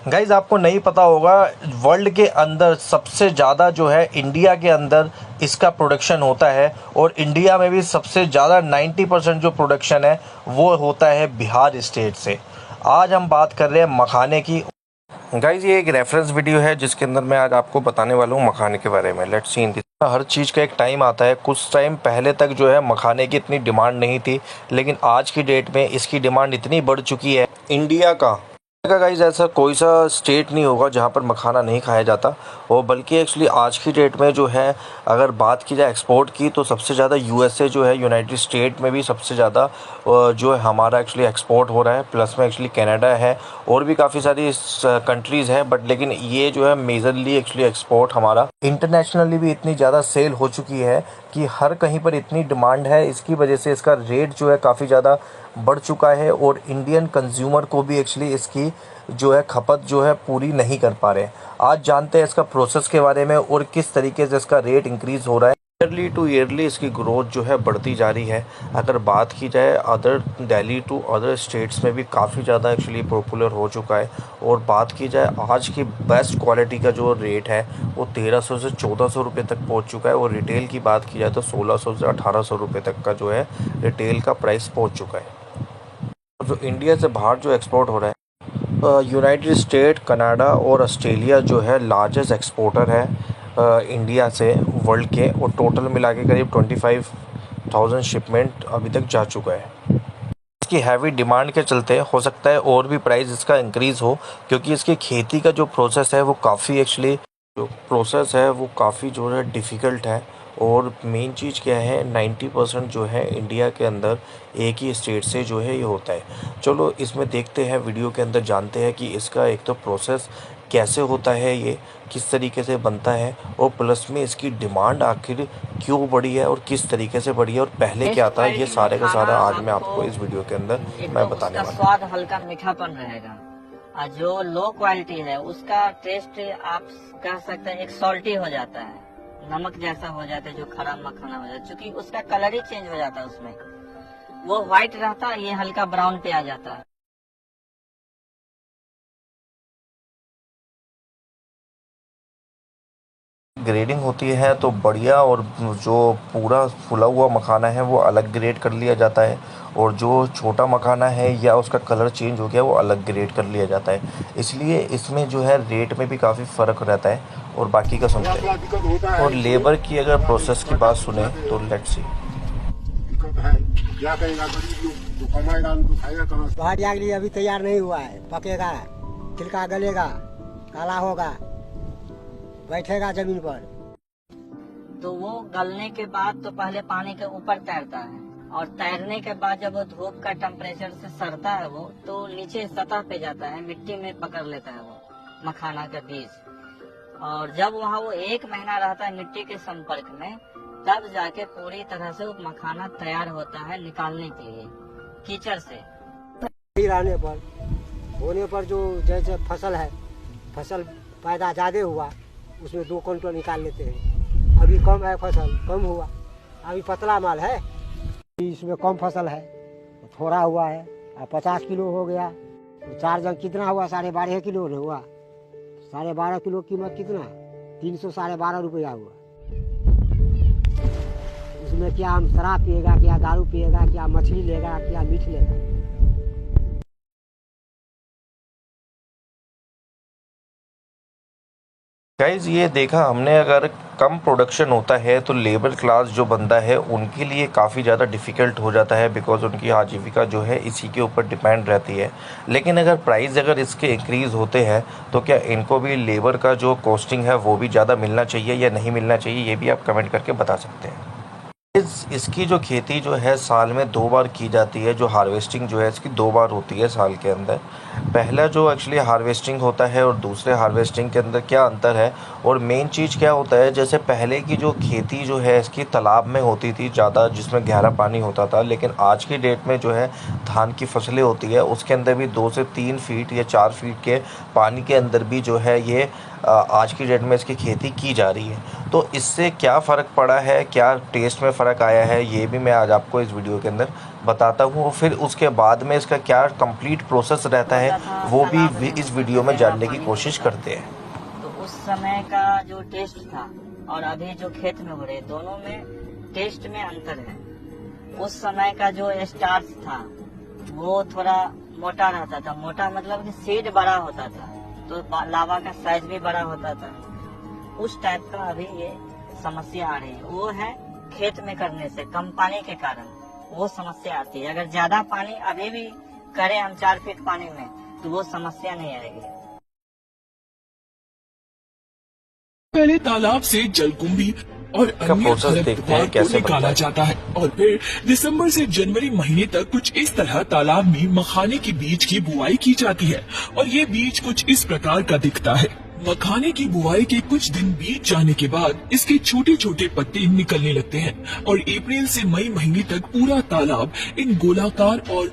Guys आपको नहीं पता होगा, वर्ल्ड के अंदर सबसे ज़्यादा जो है इंडिया के अंदर इसका प्रोडक्शन होता है, और इंडिया में भी सबसे ज़्यादा 90% जो प्रोडक्शन है वो होता है बिहार स्टेट से। आज हम बात कर रहे हैं मखाने की। गाइज ये एक रेफरेंस वीडियो है जिसके अंदर मैं आज आपको बताने वाला हूँ मखाने के बारे में। Let's see in this. हर चीज़ का एक टाइम आता है। कुछ टाइम पहले तक जो है मखाने की इतनी डिमांड नहीं थी, लेकिन आज की डेट में इसकी डिमांड इतनी बढ़ चुकी है। इंडिया का गाइज ऐसा कोई सा स्टेट नहीं होगा जहाँ पर मखाना नहीं खाया जाता, और बल्कि एक्चुअली आज की डेट में जो है अगर बात की जाए एक्सपोर्ट की, तो सबसे ज़्यादा यूएसए जो है, यूनाइटेड स्टेट में भी सबसे ज़्यादा जो है हमारा एक्चुअली एक्सपोर्ट हो रहा है। प्लस में एक्चुअली कनाडा है और भी काफ़ी सारी कंट्रीज़ हैं, बट लेकिन ये जो है मेजरली एक्चुअली एक्सपोर्ट हमारा इंटरनेशनली भी इतनी ज़्यादा सेल हो चुकी है कि हर कहीं पर इतनी डिमांड है। इसकी वजह से इसका रेट जो है काफ़ी ज़्यादा बढ़ चुका है, और इंडियन कंज्यूमर को भी एक्चुअली इसकी जो है खपत जो है पूरी नहीं कर पा रहे। आज जानते हैं इसका प्रोसेस के बारे में और किस तरीके से इसका रेट इंक्रीज़ हो रहा है। ईयरली टू ईयरली इसकी ग्रोथ जो है बढ़ती जा रही है। अगर बात की जाए other Delhi to other states में भी काफ़ी ज़्यादा एक्चुअली पॉपुलर हो चुका है। और बात की जाए आज की बेस्ट क्वालिटी का जो रेट है वो 1300 से 1400 रुपये तक पहुंच चुका है, और रिटेल की बात की जाए तो 1600 से 1800 रुपये तक का जो है रिटेल का प्राइस पहुंच चुका है। जो इंडिया से बाहर जो एक्सपोर्ट हो रहा है, यूनाइटेड स्टेट, कनाडा और ऑस्ट्रेलिया जो है लार्जेस्ट एक्सपोर्टर है इंडिया से वर्ल्ड के, और टोटल मिला के करीब 25,000 शिपमेंट अभी तक जा चुका है। इसकी हैवी डिमांड के चलते हो सकता है और भी प्राइस इसका इंक्रीज़ हो, क्योंकि इसकी खेती का जो प्रोसेस है वो काफ़ी एक्चुअली जो है डिफ़िकल्ट है। और मेन चीज़ क्या है, 90% जो है इंडिया के अंदर एक ही स्टेट से जो है ये होता है। चलो इसमें देखते हैं, वीडियो के अंदर जानते हैं कि इसका एक तो प्रोसेस कैसे होता है, ये किस तरीके से बनता है, और प्लस में इसकी डिमांड आखिर क्यों बढ़ी है और किस तरीके से बढ़ी है, और पहले क्या था, ये सारे का सारा आज मैं आपको इस वीडियो के अंदर मैं बताने वाला हूँ। स्वाद हल्का मीठापन रहेगा, और जो लो क्वालिटी है उसका टेस्ट आप कह सकते हैं एक सॉल्टी हो जाता है, नमक जैसा हो जाता है, जो खराब मखाना हो जाता है, क्योंकि उसका कलर ही चेंज हो जाता है। उसमें वो व्हाइट रहता है, ये हल्का ब्राउन पे आ जाता है। ग्रेडिंग होती है तो बढ़िया, और जो पूरा फुला हुआ मखाना है वो अलग ग्रेड कर लिया जाता है, और जो छोटा मखाना है या उसका कलर चेंज हो गया वो अलग ग्रेड कर लिया जाता है। इसलिए इसमें जो है रेट में भी काफ़ी फ़र्क रहता है। और बाकी का सुनते हैं, और लेबर की अगर प्रोसेस की बात सुने तो लेट्स सी। बाहर जाने के लिए अभी तैयार नहीं हुआ है, पकेगा, छिलका गलेगा, काला होगा, बैठेगा जमीन पर। तो वो गलने के बाद तो पहले पानी के ऊपर तैरता है, और तैरने के बाद जब वो धूप का टेम्परेचर से सड़ता है वो, तो नीचे सतह पे जाता है, मिट्टी में पकड़ लेता है वो मखाना का बीज। और जब वहाँ वो 1 महीना रहता है मिट्टी के संपर्क में, तब जाके पूरी तरह से वो मखाना तैयार होता है निकालने के लिए कीचड़ से। रहने पर होने पर जो जैसे फसल है, फसल पैदा ज्यादा हुआ, उसमें 2 क्विंटल निकाल लेते हैं। अभी कम है, फसल कम हुआ, अभी पतला माल है, इसमें कम फसल है, थोड़ा हुआ है। अब 50 किलो हो गया, 4 जन कितना हुआ, 12.5 किलो हुआ। 12.5 किलो कीमत कितना, 300 12.5 रुपया हुआ। उसमें क्या हम शराब पिएगा, क्या दारू पिएगा, क्या मछली लेगा, क्या मीट लेगा। गाइज ये देखा हमने, अगर कम प्रोडक्शन होता है तो लेबर क्लास जो बंदा है उनके लिए काफ़ी ज़्यादा डिफ़िकल्ट हो जाता है, बिकॉज उनकी आजीविका जो है इसी के ऊपर डिपेंड रहती है। लेकिन अगर प्राइस अगर इसके इंक्रीज़ होते हैं तो क्या इनको भी लेबर का जो कॉस्टिंग है वो भी ज़्यादा मिलना चाहिए या नहीं मिलना चाहिए, ये भी आप कमेंट करके बता सकते हैं। इसकी जो खेती जो है साल में 2 बार की जाती है। जो हार्वेस्टिंग जो है इसकी 2 बार होती है साल के अंदर। पहला जो एक्चुअली हार्वेस्टिंग होता है और दूसरे हार्वेस्टिंग के अंदर क्या अंतर है, और मेन चीज़ क्या होता है, जैसे पहले की जो खेती जो है इसकी तालाब में होती थी ज़्यादा, जिसमें गहरा पानी होता था। लेकिन आज की डेट में जो है धान की फसलें होती है उसके अंदर भी 2 से 3 फीट या 4 फीट के पानी के अंदर भी जो है ये आज की डेट में इसकी खेती की जा रही है। तो इससे क्या फ़र्क पड़ा है, क्या टेस्ट में फ़र्क आया है, ये भी मैं आज आपको इस वीडियो के अंदर बताता हूँ। और फिर उसके बाद में इसका क्या कंप्लीट प्रोसेस रहता है वो भी इस वीडियो में जानने की कोशिश करते हैं। तो उस समय का जो टेस्ट था और अभी जो खेत में हो रहे, दोनों में टेस्ट में अंतर है। उस समय का जो स्टार्च था वो थोड़ा मोटा रहता था, मोटा मतलब कि सीड बड़ा होता था, तो लावा का साइज भी बड़ा होता था। उस टाइप का अभी ये समस्या आ रही है, वो है खेत में करने से कम पानी के कारण वो समस्या आती है। अगर ज्यादा पानी अभी भी करें हम 4 फीट पानी में तो वो समस्या नहीं आएगी। पहले तालाब से जलकुंभी और अन्य खरपतवार को निकाला जाता है और फिर दिसंबर से जनवरी महीने तक कुछ इस तरह तालाब में मखाने के बीज की बुआई की जाती है और ये बीज कुछ इस प्रकार का दिखता है। मखाने की बुआई के कुछ दिन बीत जाने के बाद इसके छोटे छोटे पत्ते निकलने लगते हैं और अप्रैल से मई महीने तक पूरा तालाब इन गोलाकार और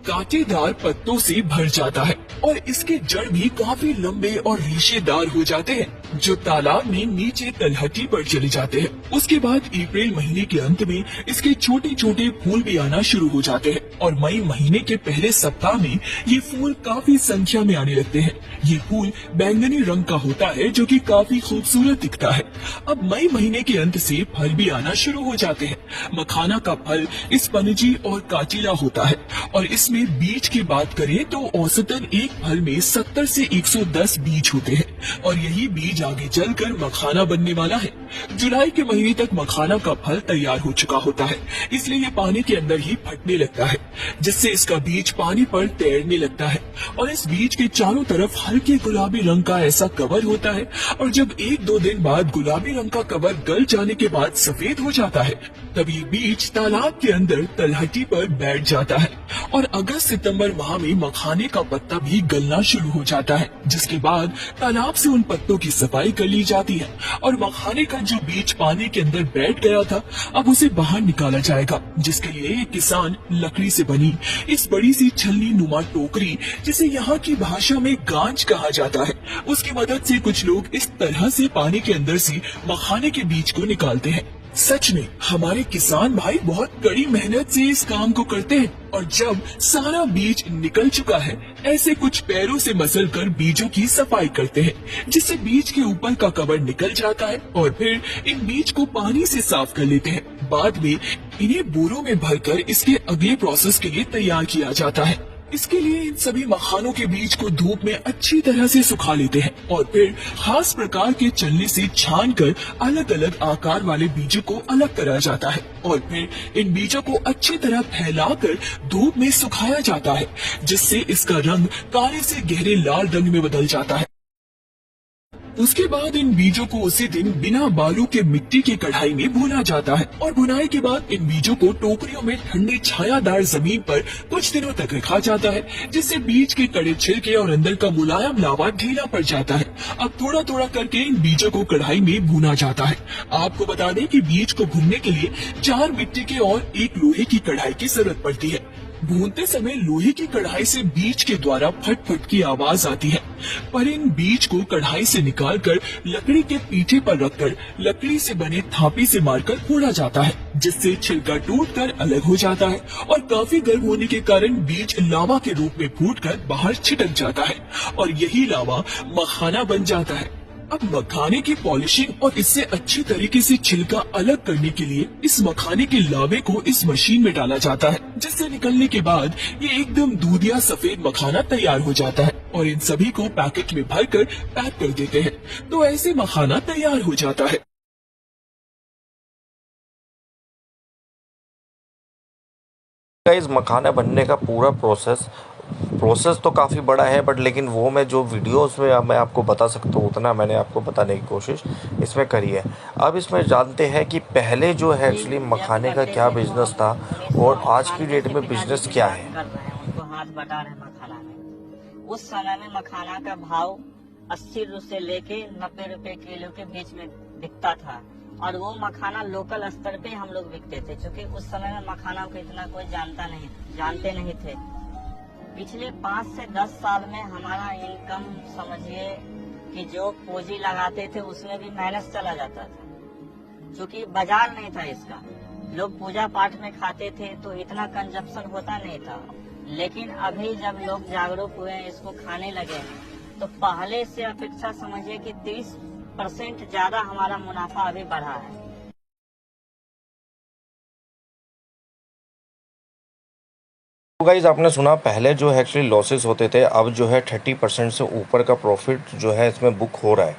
कांटेदार पत्तों से भर जाता है और इसके जड़ भी काफी लंबे और रेशेदार हो जाते हैं जो तालाब में नीचे तलहटी पर चले जाते हैं। उसके बाद अप्रैल महीने के अंत में इसके छोटे छोटे फूल भी आना शुरू हो जाते हैं और मई महीने के पहले सप्ताह में ये फूल काफी संख्या में आने लगते हैं। ये फूल बैंगनी रंग का होता है जो कि काफी खूबसूरत दिखता है। अब मई महीने के अंत से फल भी आना शुरू हो जाते हैं। मखाना का फल स्पंजी और काटिला होता है और इसमें बीज की बात करें तो औसतन एक फल में 70 से 110 बीज होते हैं और यही बीज आगे चलकर मखाना बनने वाला है। जुलाई के महीने तक मखाना का फल तैयार हो चुका होता है, इसलिए ये पानी के अंदर ही फटने लगता है जिससे इसका बीज पानी पर तैरने लगता है और इस बीज के चारों तरफ हल्के गुलाबी रंग का ऐसा कवर होता है और जब 1-2 दिन बाद गुलाबी रंग का कवर गल जाने के बाद सफेद हो जाता है तब ये बीज तालाब के अंदर तलहटी पर बैठ जाता है और अगस्त सितंबर माह में मखाने का पत्ता भी गलना शुरू हो जाता है जिसके बाद तालाब से उन पत्तों की सफाई कर ली जाती है और मखाने का जो बीज पानी के अंदर बैठ गया था अब उसे बाहर निकाला जाएगा, जिसके लिए एक किसान लकड़ी से बनी इस बड़ी सी छलनी नुमा टोकरी जिसे यहाँ की भाषा में गांच कहा जाता है उसकी मदद से कुछ लोग इस तरह से पानी के अंदर से मखाने के बीज को निकालते हैं। सच में हमारे किसान भाई बहुत कड़ी मेहनत से इस काम को करते हैं और जब सारा बीज निकल चुका है ऐसे कुछ पैरों से मसल कर बीजों की सफाई करते हैं जिससे बीज के ऊपर का कवर निकल जाता है और फिर इन बीज को पानी से साफ कर लेते हैं। बाद में इन्हें बोरों में भरकर इसके अगले प्रोसेस के लिए तैयार किया जाता है। इसके लिए इन सभी मखानों के बीज को धूप में अच्छी तरह से सुखा लेते हैं और फिर खास प्रकार के चलनी से छानकर अलग अलग आकार वाले बीजों को अलग करा जाता है और फिर इन बीजों को अच्छी तरह फैलाकर धूप में सुखाया जाता है जिससे इसका रंग काले से गहरे लाल रंग में बदल जाता है। उसके बाद इन बीजों को उसी दिन बिना बालू के मिट्टी की कढ़ाई में भुना जाता है और भुनाई के बाद इन बीजों को टोकरियों में ठंडी छायादार जमीन पर कुछ दिनों तक रखा जाता है जिससे बीज के कड़े छिलके और अंदर का मुलायम लावा ढीला पड़ जाता है। अब थोड़ा थोड़ा करके इन बीजों को कढ़ाई में भुना जाता है। आपको बता दें कि बीज को भुनने के लिए 4 मिट्टी के और 1 लोहे की कढ़ाई की जरूरत पड़ती है। भूनते समय लोहे की कढ़ाई से बीज के द्वारा फट फट की आवाज आती है, पर इन बीज को कढ़ाई से निकालकर लकड़ी के पीठे पर रखकर लकड़ी से बने थापी से मारकर फोड़ा जाता है जिससे छिलका टूटकर अलग हो जाता है और काफी गर्म होने के कारण बीज लावा के रूप में फूटकर बाहर छिटक जाता है और यही लावा मखाना बन जाता है। अब मखाने की पॉलिशिंग और इससे अच्छी तरीके से छिलका अलग करने के लिए इस मखाने के लावे को इस मशीन में डाला जाता है जिससे निकलने के बाद ये एकदम दूधिया सफेद मखाना तैयार हो जाता है और इन सभी को पैकेट में भरकर पैक कर देते हैं तो ऐसे मखाना तैयार हो जाता है। इस मखाना बनने का पूरा प्रोसेस तो काफ़ी बड़ा है बट लेकिन वो मैं जो वीडियोस में मैं आपको बता सकता हूँ उतना मैंने आपको बताने की कोशिश इसमें करी है। अब इसमें जानते हैं कि पहले जो है एक्चुअली मखाने का क्या बिजनेस था और आज की डेट में बिजनेस क्या है। उनको हाथ बटा रहे मखाना में। उस समय में मखाना का भाव 80 से लेके 90 रुपए किलो के बीच में बिकता था और वो मखाना लोकल स्तर पे हम लोग बिकते थे क्योंकि उस समय में मखाना को इतना कोई जानते नहीं थे। पिछले 5 से 10 साल में हमारा इनकम समझिए कि जो पूंजी लगाते थे उसमें भी माइनस चला जाता था, क्योंकि बाजार नहीं था इसका। लोग पूजा पाठ में खाते थे तो इतना कंजप्शन होता नहीं था। लेकिन अभी जब लोग जागरूक हुए हैं, इसको खाने लगे हैं, तो पहले से अपेक्षा समझिए कि 30% ज्यादा हमारा मुनाफा अभी बढ़ा है। तो गाइज आपने सुना, पहले जो है एक्चुअली लॉसेस होते थे, अब जो है 30% से ऊपर का प्रॉफिट जो है इसमें बुक हो रहा है।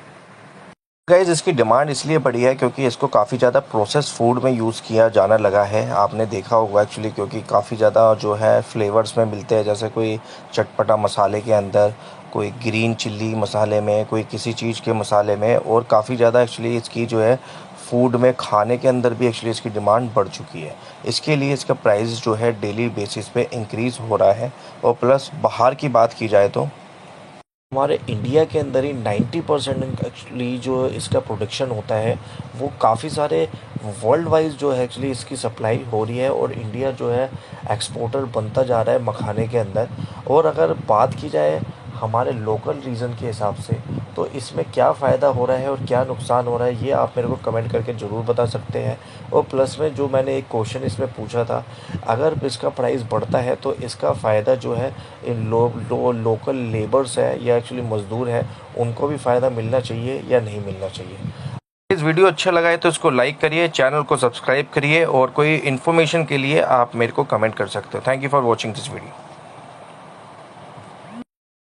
गाइज इसकी डिमांड इसलिए बढ़ी है क्योंकि इसको काफ़ी ज़्यादा प्रोसेस फूड में यूज़ किया जाना लगा है। आपने देखा होगा एक्चुअली, क्योंकि काफ़ी ज़्यादा जो है फ्लेवर्स में मिलते हैं, जैसे कोई चटपटा मसाले के अंदर, कोई ग्रीन चिल्ली मसाले में, कोई किसी चीज़ के मसाले में, और काफ़ी ज़्यादा एक्चुअली इसकी जो है फूड में खाने के अंदर भी एक्चुअली इसकी डिमांड बढ़ चुकी है। इसके लिए इसका प्राइस जो है डेली बेसिस पे इंक्रीज़ हो रहा है। और प्लस बाहर की बात की जाए तो हमारे इंडिया के अंदर ही 90% एक्चुअली जो इसका प्रोडक्शन होता है, वो काफ़ी सारे वर्ल्ड वाइज जो है एक्चुअली इसकी सप्लाई हो रही है, और इंडिया जो है एक्सपोर्टर बनता जा रहा है मखाने के अंदर। और अगर बात की जाए हमारे लोकल रीजन के हिसाब से, तो इसमें क्या फ़ायदा हो रहा है और क्या नुकसान हो रहा है, ये आप मेरे को कमेंट करके ज़रूर बता सकते हैं। और प्लस में जो मैंने एक क्वेश्चन इसमें पूछा था, अगर इसका प्राइस बढ़ता है तो इसका फ़ायदा जो है इन लोकल लेबर्स है या एक्चुअली मज़दूर है, उनको भी फ़ायदा मिलना चाहिए या नहीं मिलना चाहिए। इस वीडियो अच्छा लगा है तो इसको लाइक करिए, चैनल को सब्सक्राइब करिए, और कोई इन्फॉर्मेशन के लिए आप मेरे को कमेंट कर सकते हो। Thank you for watching this video.